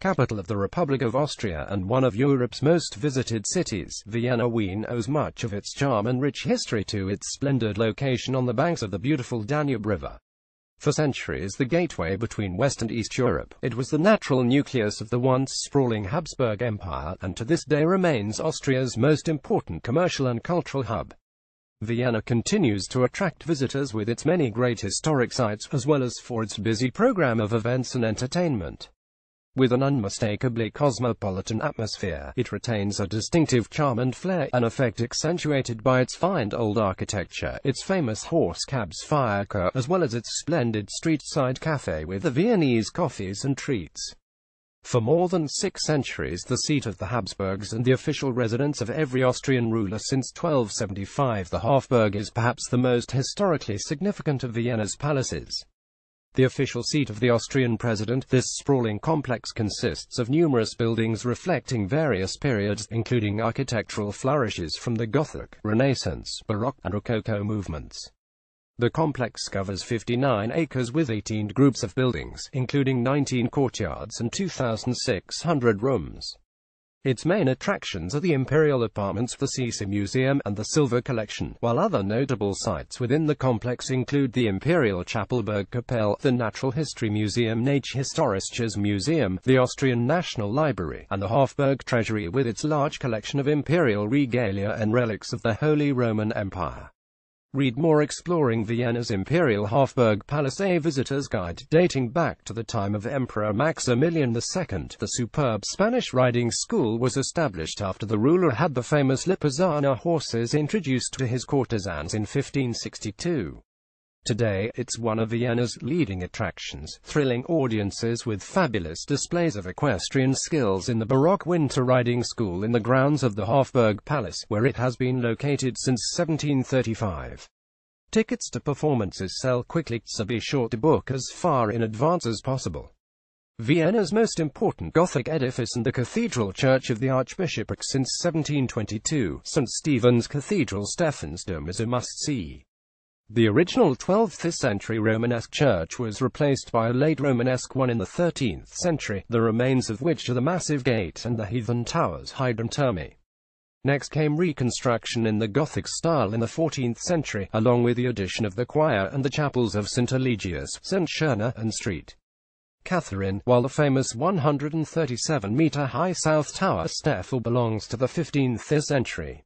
Capital of the Republic of Austria and one of Europe's most visited cities, Vienna owes much of its charm and rich history to its splendid location on the banks of the beautiful Danube River. For centuries the gateway between West and East Europe, it was the natural nucleus of the once sprawling Habsburg Empire, and to this day remains Austria's most important commercial and cultural hub. Vienna continues to attract visitors with its many great historic sites, as well as for its busy program of events and entertainment. With an unmistakably cosmopolitan atmosphere, it retains a distinctive charm and flair, an effect accentuated by its fine old architecture, its famous horse cabs Firecar, as well as its splendid street-side café with the Viennese coffees and treats. For more than 6 centuries the seat of the Habsburgs and the official residence of every Austrian ruler since 1275, the Hofburg is perhaps the most historically significant of Vienna's palaces. The official seat of the Austrian president, this sprawling complex consists of numerous buildings reflecting various periods, including architectural flourishes from the Gothic, Renaissance, Baroque, and Rococo movements. The complex covers 59 acres with 18 groups of buildings, including 19 courtyards and 2,600 rooms. Its main attractions are the Imperial Apartments, the Sisi Museum, and the Silver Collection, while other notable sites within the complex include the Imperial Chapel Burgkapelle, the Natural History Museum, Naturhistorisches Museum, the Austrian National Library, and the Hofburg Treasury with its large collection of imperial regalia and relics of the Holy Roman Empire. Read more exploring Vienna's Imperial Hofburg Palace, a visitor's guide dating back to the time of Emperor Maximilian II. The superb Spanish riding school was established after the ruler had the famous Lipizzaner horses introduced to his courtesans in 1562. Today, it's one of Vienna's leading attractions, thrilling audiences with fabulous displays of equestrian skills in the Baroque winter riding school in the grounds of the Hofburg Palace, where it has been located since 1735. Tickets to performances sell quickly, so be sure to book as far in advance as possible. Vienna's most important Gothic edifice and the cathedral church of the Archbishopric since 1722, St. Stephen's Cathedral Stephansdom, is a must-see. The original 12th century Romanesque church was replaced by a late Romanesque one in the 13th century, the remains of which are the massive gate and the heathen towers Hydrantermi. Next came reconstruction in the Gothic style in the 14th century, along with the addition of the choir and the chapels of St. Eligius, St. Schirner, and St. Catherine, while the famous 137-meter-high South Tower Steffel belongs to the 15th century.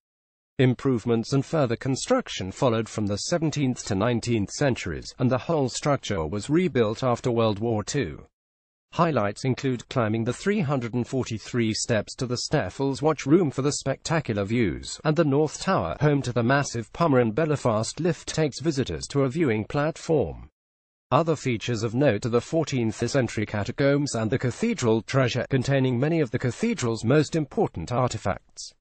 Improvements and further construction followed from the 17th to 19th centuries, and the whole structure was rebuilt after World War II. Highlights include climbing the 343 steps to the Steffel's watch room for the spectacular views, and the North Tower, home to the massive Pummeren Belfast lift, takes visitors to a viewing platform. Other features of note are the 14th century catacombs and the cathedral treasure, containing many of the cathedral's most important artifacts.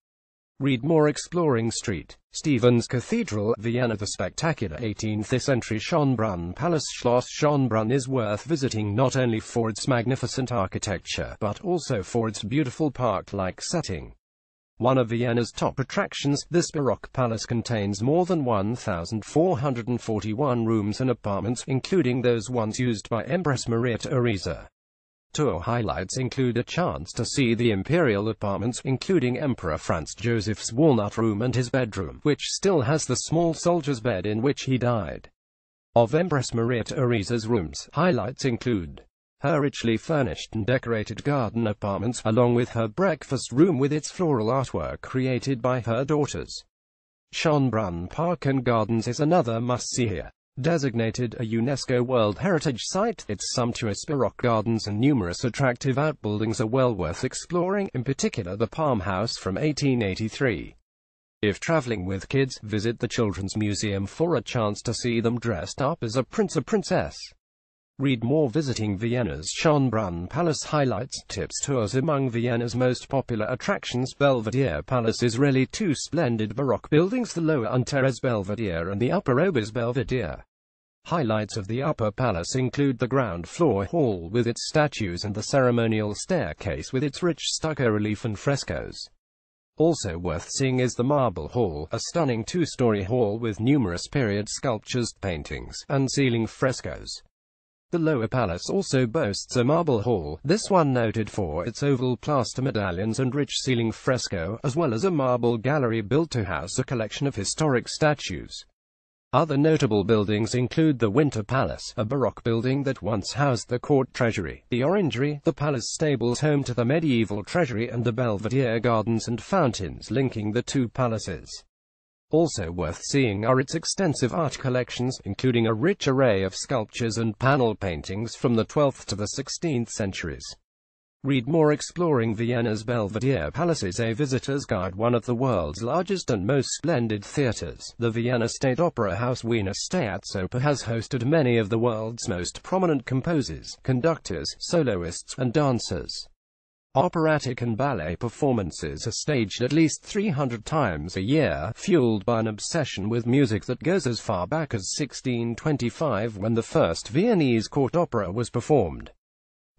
Read more exploring St. Stephen's Cathedral, Vienna. The spectacular 18th century Schönbrunn Palace. Schloss Schönbrunn is worth visiting not only for its magnificent architecture, but also for its beautiful park-like setting. One of Vienna's top attractions, this Baroque palace contains more than 1,441 rooms and apartments, including those once used by Empress Maria Theresa. Tour highlights include a chance to see the imperial apartments, including Emperor Franz Joseph's walnut room and his bedroom, which still has the small soldier's bed in which he died. Of Empress Maria Theresa's rooms, highlights include her richly furnished and decorated garden apartments, along with her breakfast room with its floral artwork created by her daughters. Schönbrunn Park and Gardens is another must-see here. Designated a UNESCO World Heritage Site, its sumptuous Baroque gardens and numerous attractive outbuildings are well worth exploring, in particular the Palm House from 1883. If traveling with kids, visit the Children's Museum for a chance to see them dressed up as a prince or princess. Read more visiting Vienna's Schönbrunn Palace. Highlights, tips, tours. Among Vienna's most popular attractions, Belvedere Palace is really two splendid Baroque buildings, the Lower Unteres Belvedere and the Upper Obers Belvedere. Highlights of the Upper Palace include the ground floor hall with its statues and the ceremonial staircase with its rich stucco relief and frescoes. Also worth seeing is the Marble Hall, a stunning two-story hall with numerous period sculptures, paintings, and ceiling frescoes. The lower palace also boasts a marble hall, this one noted for its oval plaster medallions and rich ceiling fresco, as well as a marble gallery built to house a collection of historic statues. Other notable buildings include the Winter Palace, a Baroque building that once housed the court treasury, the Orangery, the palace stables home to the medieval treasury, and the Belvedere gardens and fountains linking the two palaces. Also worth seeing are its extensive art collections, including a rich array of sculptures and panel paintings from the 12th to the 16th centuries. Read more exploring Vienna's Belvedere Palaces, a visitor's guide. One of the world's largest and most splendid theaters, the Vienna State Opera House Wiener Staatsoper has hosted many of the world's most prominent composers, conductors, soloists, and dancers. Operatic and ballet performances are staged at least 300 times a year, fueled by an obsession with music that goes as far back as 1625, when the first Viennese court opera was performed.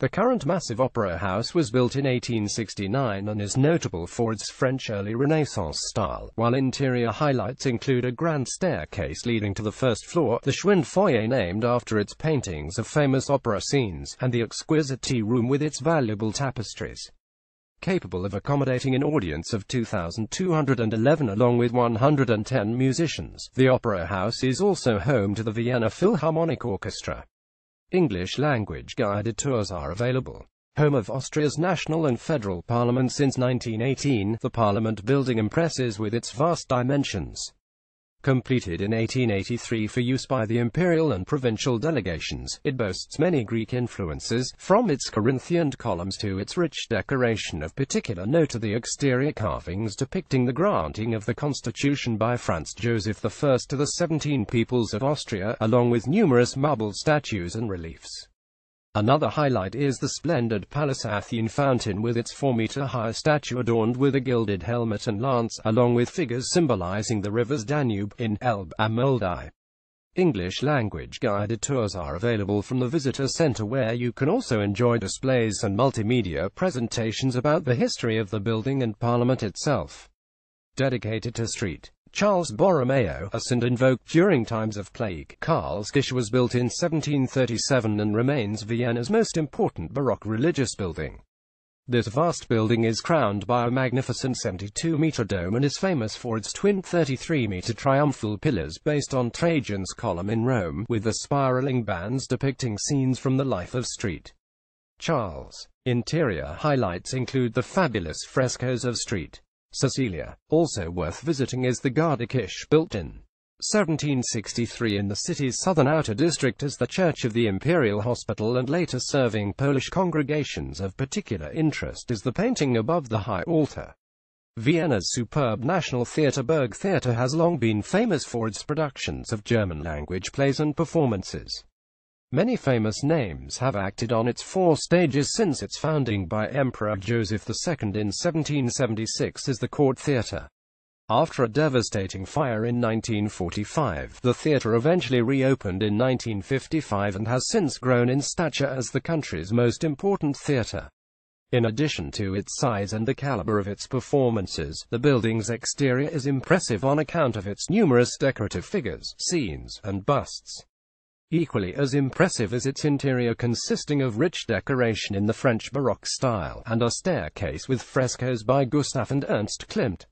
The current massive opera house was built in 1869 and is notable for its French early Renaissance style, while interior highlights include a grand staircase leading to the first floor, the Schwind foyer named after its paintings of famous opera scenes, and the exquisite tea room with its valuable tapestries. Capable of accommodating an audience of 2,211 along with 110 musicians, the opera house is also home to the Vienna Philharmonic Orchestra. English language guided tours are available. Home of Austria's national and federal parliament since 1918, the Parliament building impresses with its vast dimensions. Completed in 1883 for use by the imperial and provincial delegations, it boasts many Greek influences, from its Corinthian columns to its rich decoration. Of particular note are the exterior carvings depicting the granting of the Constitution by Franz Joseph I to the 17 peoples of Austria, along with numerous marble statues and reliefs. Another highlight is the splendid Palace Athene fountain with its 4-meter-high statue adorned with a gilded helmet and lance, along with figures symbolizing the rivers Danube, Inn, Elbe, and Moldau. English language guided tours are available from the visitor center, where you can also enjoy displays and multimedia presentations about the history of the building and Parliament itself. Dedicated to St. Charles Borromeo, a saint invoked during times of plague, Karlskirche was built in 1737 and remains Vienna's most important Baroque religious building. This vast building is crowned by a magnificent 72-meter dome and is famous for its twin 33-meter triumphal pillars based on Trajan's column in Rome, with the spiraling bands depicting scenes from the life of St. Charles. Interior highlights include the fabulous frescoes of St. Cecilia. Also worth visiting is the Gardekirche, built in 1763 in the city's southern outer district as the church of the Imperial Hospital and later serving Polish congregations. Of particular interest is the painting above the high altar. Vienna's superb National Theatre Burgtheater has long been famous for its productions of German-language plays and performances. Many famous names have acted on its 4 stages since its founding by Emperor Joseph II in 1776 as the Court Theatre. After a devastating fire in 1945, the theatre eventually reopened in 1955 and has since grown in stature as the country's most important theatre. In addition to its size and the caliber of its performances, the building's exterior is impressive on account of its numerous decorative figures, scenes, and busts. Equally as impressive is its interior, consisting of rich decoration in the French Baroque style, and a staircase with frescoes by Gustave and Ernst Klimt.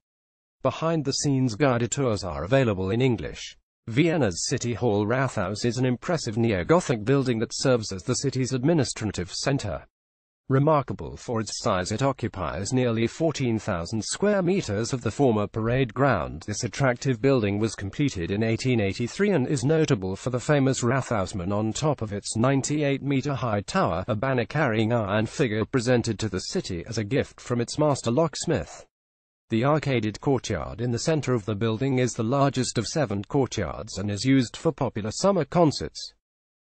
Behind-the-scenes guided tours are available in English. Vienna's City Hall Rathaus is an impressive neo-Gothic building that serves as the city's administrative center. Remarkable for its size, it occupies nearly 14,000 square meters of the former parade ground. This attractive building was completed in 1883 and is notable for the famous Rathausmann on top of its 98-meter-high tower, a banner carrying an iron figure presented to the city as a gift from its master locksmith. The arcaded courtyard in the center of the building is the largest of 7 courtyards and is used for popular summer concerts.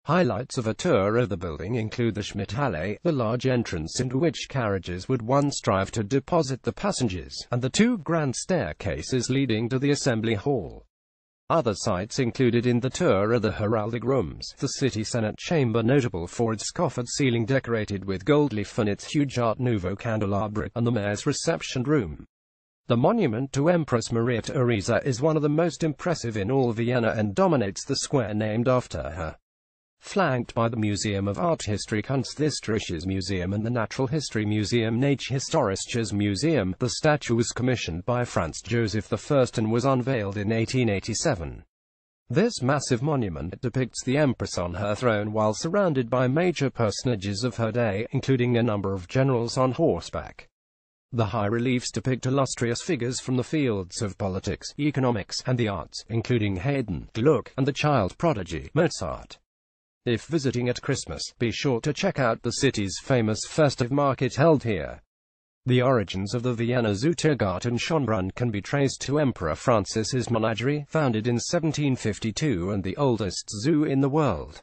Highlights of a tour of the building include the Schmidthalle, the large entrance into which carriages would once drive to deposit the passengers, and the 2 grand staircases leading to the Assembly Hall. Other sights included in the tour are the heraldic rooms, the City Senate chamber notable for its coffered ceiling decorated with gold leaf and its huge Art Nouveau candelabra, and the mayor's reception room. The monument to Empress Maria Theresa is one of the most impressive in all Vienna and dominates the square named after her. flanked by the Museum of Art History Kunsthistorisches Museum and the Natural History Museum Naturhistorisches Museum. The statue was commissioned by Franz Joseph I and was unveiled in 1887. This massive monument depicts the Empress on her throne while surrounded by major personages of her day, including a number of generals on horseback. The high reliefs depict illustrious figures from the fields of politics, economics, and the arts, including Haydn, Gluck, and the child prodigy, Mozart. If visiting at Christmas, be sure to check out the city's famous festive market held here. The origins of the Vienna Zoo Tiergarten Schönbrunn can be traced to Emperor Francis's menagerie, founded in 1752 and the oldest zoo in the world.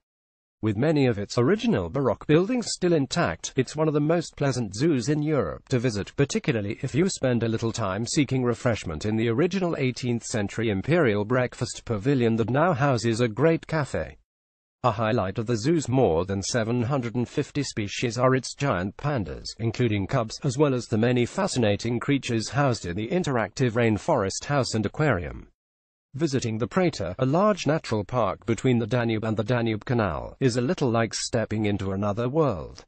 With many of its original Baroque buildings still intact, it's one of the most pleasant zoos in Europe to visit, particularly if you spend a little time seeking refreshment in the original 18th-century imperial breakfast pavilion that now houses a great cafe. A highlight of the zoo's more than 750 species are its giant pandas, including cubs, as well as the many fascinating creatures housed in the interactive rainforest house and aquarium. Visiting the Prater, a large natural park between the Danube and the Danube Canal, is a little like stepping into another world.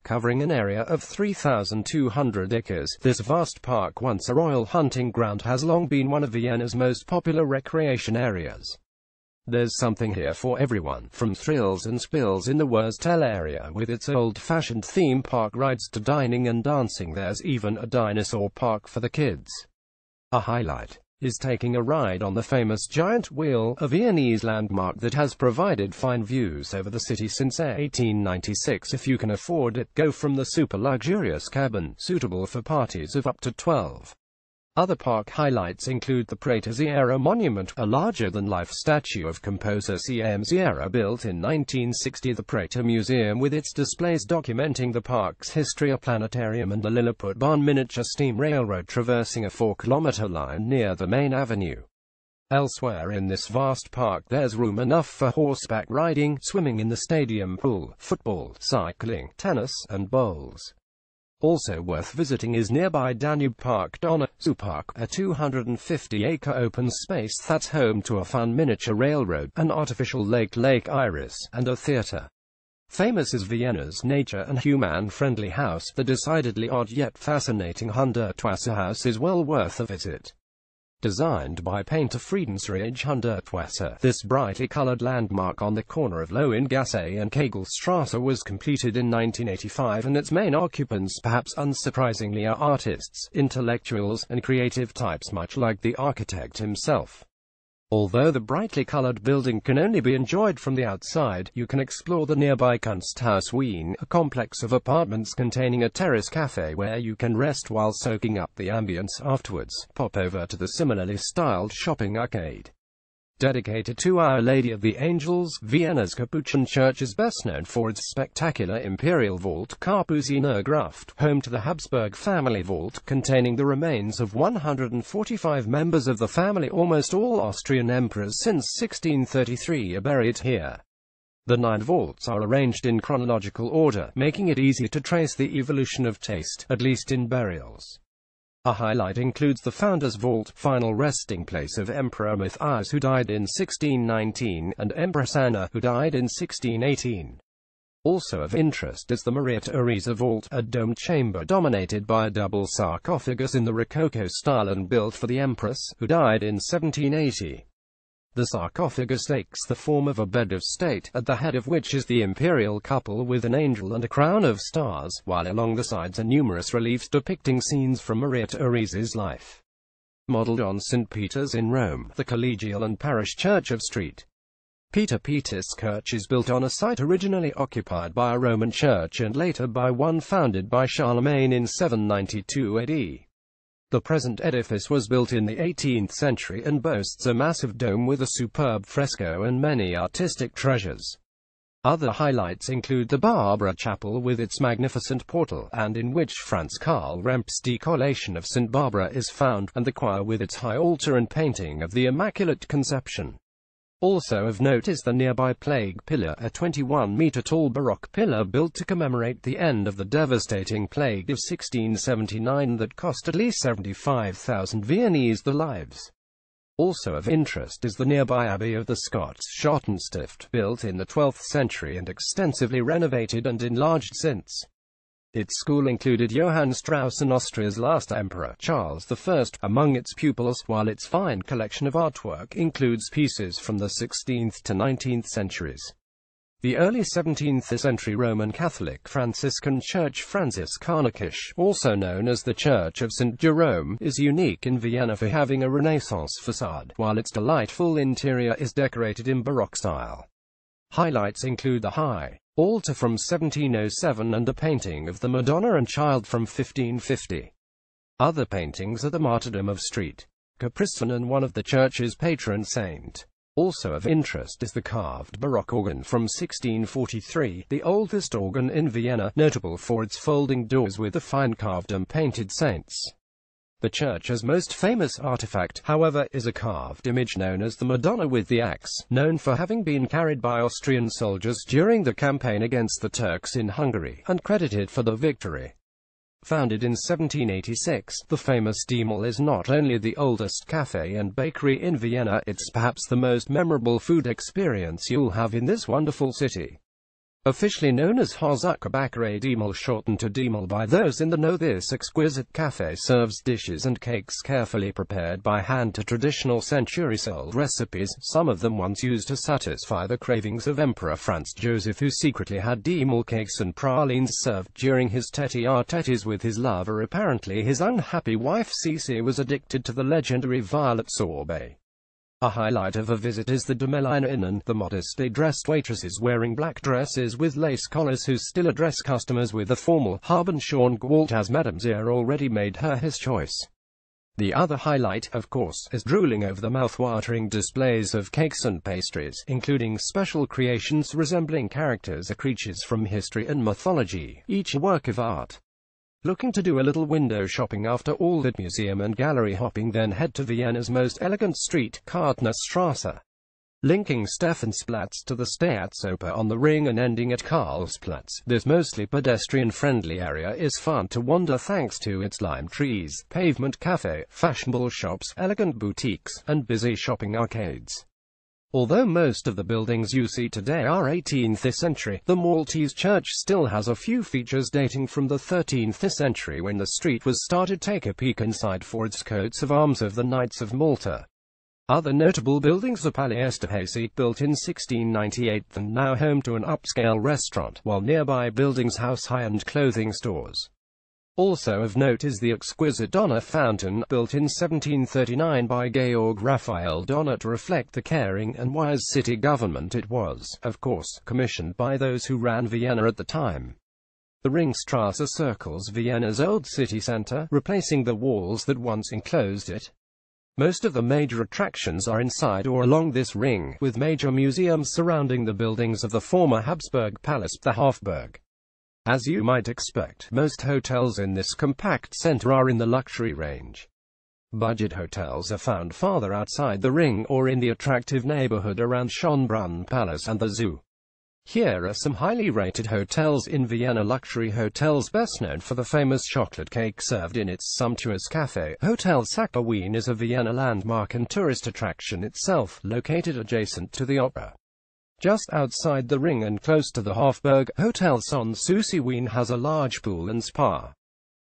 Covering an area of 3,200 acres, this vast park, once a royal hunting ground, has long been one of Vienna's most popular recreation areas. There's something here for everyone, from thrills and spills in the Wurstel area with its old-fashioned theme park rides to dining and dancing. There's even a dinosaur park for the kids. A highlight is taking a ride on the famous giant wheel, a Viennese landmark that has provided fine views over the city since 1896. If you can afford it, go from the super luxurious cabin, suitable for parties of up to 12. Other park highlights include the Prater Sierra Monument, a larger-than-life statue of composer C.M. Sierra built in 1960, the Prater Museum with its displays documenting the park's history, a planetarium, and the Lilliput Bahn miniature steam railroad traversing a 4-kilometer line near the main avenue. Elsewhere in this vast park there's room enough for horseback riding, swimming in the stadium pool, football, cycling, tennis, and bowls. Also worth visiting is nearby Danube Park Donner Zoo Park, a 250-acre open space that's home to a fun miniature railroad, an artificial lake Lake Iris, and a theater. Famous is Vienna's nature and human-friendly house. The decidedly odd yet fascinating Hundertwasser house is well worth a visit. Designed by painter Friedensreich Hundertwasser, this brightly colored landmark on the corner of Lohengasse and Kegelstrasse was completed in 1985, and its main occupants, perhaps unsurprisingly, are artists, intellectuals, and creative types much like the architect himself. Although the brightly colored building can only be enjoyed from the outside, you can explore the nearby Kunsthaus Wien, a complex of apartments containing a terrace cafe where you can rest while soaking up the ambience. Afterwards, pop over to the similarly styled shopping arcade. Dedicated to Our Lady of the Angels, Vienna's Capuchin Church is best known for its spectacular imperial vault, Kapuziner Gruft, home to the Habsburg family vault, containing the remains of 145 members of the family. Almost all Austrian emperors since 1633 are buried here. The 9 vaults are arranged in chronological order, making it easy to trace the evolution of taste, at least in burials. A highlight includes the Founder's Vault, final resting place of Emperor Matthias, who died in 1619, and Empress Anna, who died in 1618. Also of interest is the Maria Theresa Vault, a domed chamber dominated by a double sarcophagus in the Rococo style and built for the Empress, who died in 1780. The sarcophagus takes the form of a bed of state, at the head of which is the imperial couple with an angel and a crown of stars, while along the sides are numerous reliefs depicting scenes from Maria Theresa's life. Modeled on St. Peter's in Rome, the collegial and parish church of St. Peter's Church is built on a site originally occupied by a Roman church and later by one founded by Charlemagne in 792 AD. The present edifice was built in the 18th century and boasts a massive dome with a superb fresco and many artistic treasures. Other highlights include the Barbara Chapel with its magnificent portal, and in which Franz Karl Remp's decollation of St. Barbara is found, and the choir with its high altar and painting of the Immaculate Conception. Also of note is the nearby Plague Pillar, a 21-meter-tall Baroque pillar built to commemorate the end of the devastating plague of 1679 that cost at least 75,000 Viennese their lives. Also of interest is the nearby Abbey of the Scots Schottenstift, built in the 12th century and extensively renovated and enlarged since. Its school included Johann Strauss and Austria's last emperor, Charles I, among its pupils, while its fine collection of artwork includes pieces from the 16th to 19th centuries. The early 17th century Roman Catholic Franciscan church Franziskanerkirche, also known as the Church of St. Jerome, is unique in Vienna for having a Renaissance facade, while its delightful interior is decorated in Baroque style. Highlights include the high altar from 1707 and a painting of the Madonna and Child from 1550. Other paintings are the Martyrdom of St. Capricen and one of the church's patron saint. Also of interest is the carved Baroque organ from 1643, the oldest organ in Vienna, notable for its folding doors with the fine carved and painted saints. The church's most famous artifact, however, is a carved image known as the Madonna with the Axe, known for having been carried by Austrian soldiers during the campaign against the Turks in Hungary, and credited for the victory. Founded in 1786, the famous Diemel is not only the oldest cafe and bakery in Vienna, it's perhaps the most memorable food experience you'll have in this wonderful city. Officially known as Hauszuckerbäckerei Diemel, shortened to Diemel by those in the know, this exquisite cafe serves dishes and cakes carefully prepared by hand to traditional centuries-old recipes, some of them once used to satisfy the cravings of Emperor Franz Joseph, who secretly had Diemel cakes and pralines served during his tete-a-tetes with his lover. Apparently his unhappy wife Cece was addicted to the legendary violet sorbet. A highlight of a visit is the Domeliner Inn and the modestly dressed waitresses wearing black dresses with lace collars who still address customers with a formal Haben schon gewählt, as Madame Zier already made his choice. The other highlight, of course, is drooling over the mouth-watering displays of cakes and pastries, including special creations resembling characters or creatures from history and mythology, each a work of art. Looking to do a little window shopping after all that museum and gallery hopping, then head to Vienna's most elegant street, Kartnerstrasse. Linking Stephansplatz to the Staatsoper on the Ring and ending at Karlsplatz, this mostly pedestrian-friendly area is fun to wander thanks to its lime trees, pavement cafe, fashionable shops, elegant boutiques, and busy shopping arcades. Although most of the buildings you see today are 18th century, the Maltese church still has a few features dating from the 13th century when the street was started. Take a peek inside for its coats of arms of the Knights of Malta. Other notable buildings are Palais Esterhazy, built in 1698 and now home to an upscale restaurant, while nearby buildings house high-end clothing stores. Also of note is the exquisite Donner Fountain, built in 1739 by Georg Raphael Donner to reflect the caring and wise city government. It was, of course, commissioned by those who ran Vienna at the time. The Ringstrasse circles Vienna's old city center, replacing the walls that once enclosed it. Most of the major attractions are inside or along this ring, with major museums surrounding the buildings of the former Habsburg Palace, the Hofburg. As you might expect, most hotels in this compact center are in the luxury range. Budget hotels are found farther outside the ring or in the attractive neighborhood around Schönbrunn Palace and the zoo. Here are some highly rated hotels in Vienna. Luxury hotels best known for the famous chocolate cake served in its sumptuous cafe. Hotel Sacher Wien is a Vienna landmark and tourist attraction itself, located adjacent to the opera. Just outside the ring and close to the Hofburg, Hotel Sanssouci Wien has a large pool and spa.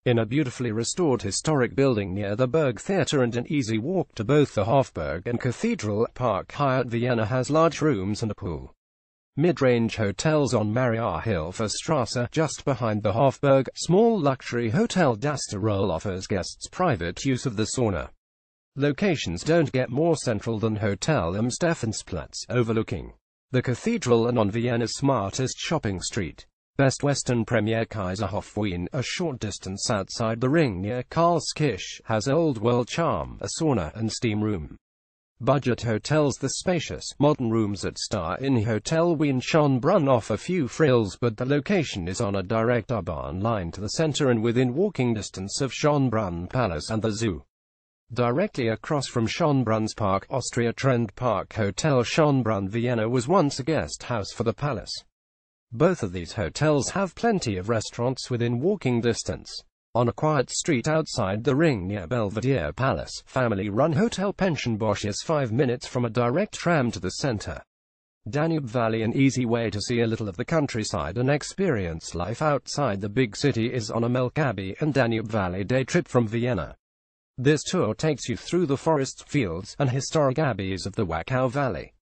In a beautifully restored historic building near the Burg Theatre and an easy walk to both the Hofburg and Cathedral Park, Hyatt Vienna has large rooms and a pool. Mid-range hotels on Mariahilfer Strasse, just behind the Hofburg. Small luxury hotel Das Tirol offers guests private use of the sauna. Locations don't get more central than Hotel am Stephansplatz, overlooking the cathedral and on Vienna's smartest shopping street. Best Western Premier Kaiserhof Wien, a short distance outside the ring near Karlskirche, has old world charm, a sauna and steam room. Budget hotels. The spacious, modern rooms at Star Inn Hotel Wien Schönbrunn offer few frills, but the location is on a direct U-Bahn line to the center and within walking distance of Schönbrunn Palace and the zoo. Directly across from Schönbrunn's Park, Austria Trend Park Hotel Schönbrunn Vienna was once a guest house for the palace. Both of these hotels have plenty of restaurants within walking distance. On a quiet street outside the ring near Belvedere Palace, family-run Hotel Pension Bosch is 5 minutes from a direct tram to the center. Danube Valley, an easy way to see a little of the countryside and experience life outside the big city, is on a Melk Abbey and Danube Valley day trip from Vienna. This tour takes you through the forests, fields, and historic abbeys of the Wachau Valley.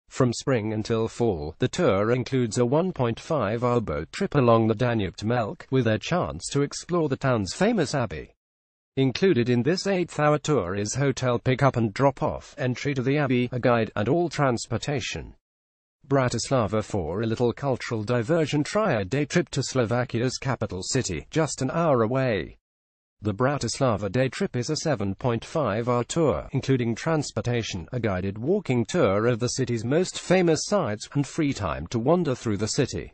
From spring until fall, the tour includes a 1.5-hour boat trip along the Danube to Melk, with a chance to explore the town's famous abbey. Included in this 8-hour tour is hotel pick-up and drop-off, entry to the abbey, a guide, and all transportation. Bratislava. For a little cultural diversion, try a day trip to Slovakia's capital city, just an hour away. The Bratislava day trip is a 7.5-hour tour, including transportation, a guided walking tour of the city's most famous sites, and free time to wander through the city.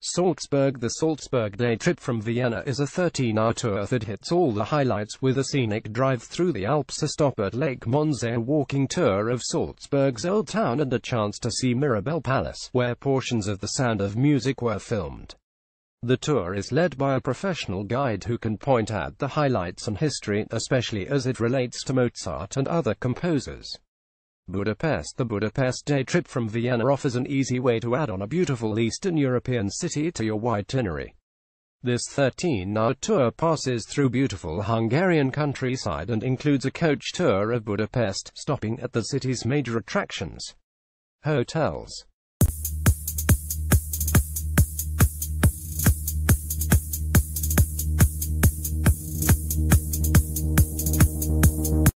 Salzburg. The Salzburg day trip from Vienna is a 13-hour tour that hits all the highlights, with a scenic drive through the Alps, a stop at Lake Monzé, a walking tour of Salzburg's old town, and a chance to see Mirabell Palace, where portions of The Sound of Music were filmed. The tour is led by a professional guide who can point out the highlights and history, especially as it relates to Mozart and other composers. Budapest. The Budapest day trip from Vienna offers an easy way to add on a beautiful Eastern European city to your itinerary. This 13-hour tour passes through beautiful Hungarian countryside and includes a coach tour of Budapest, stopping at the city's major attractions. Hotels.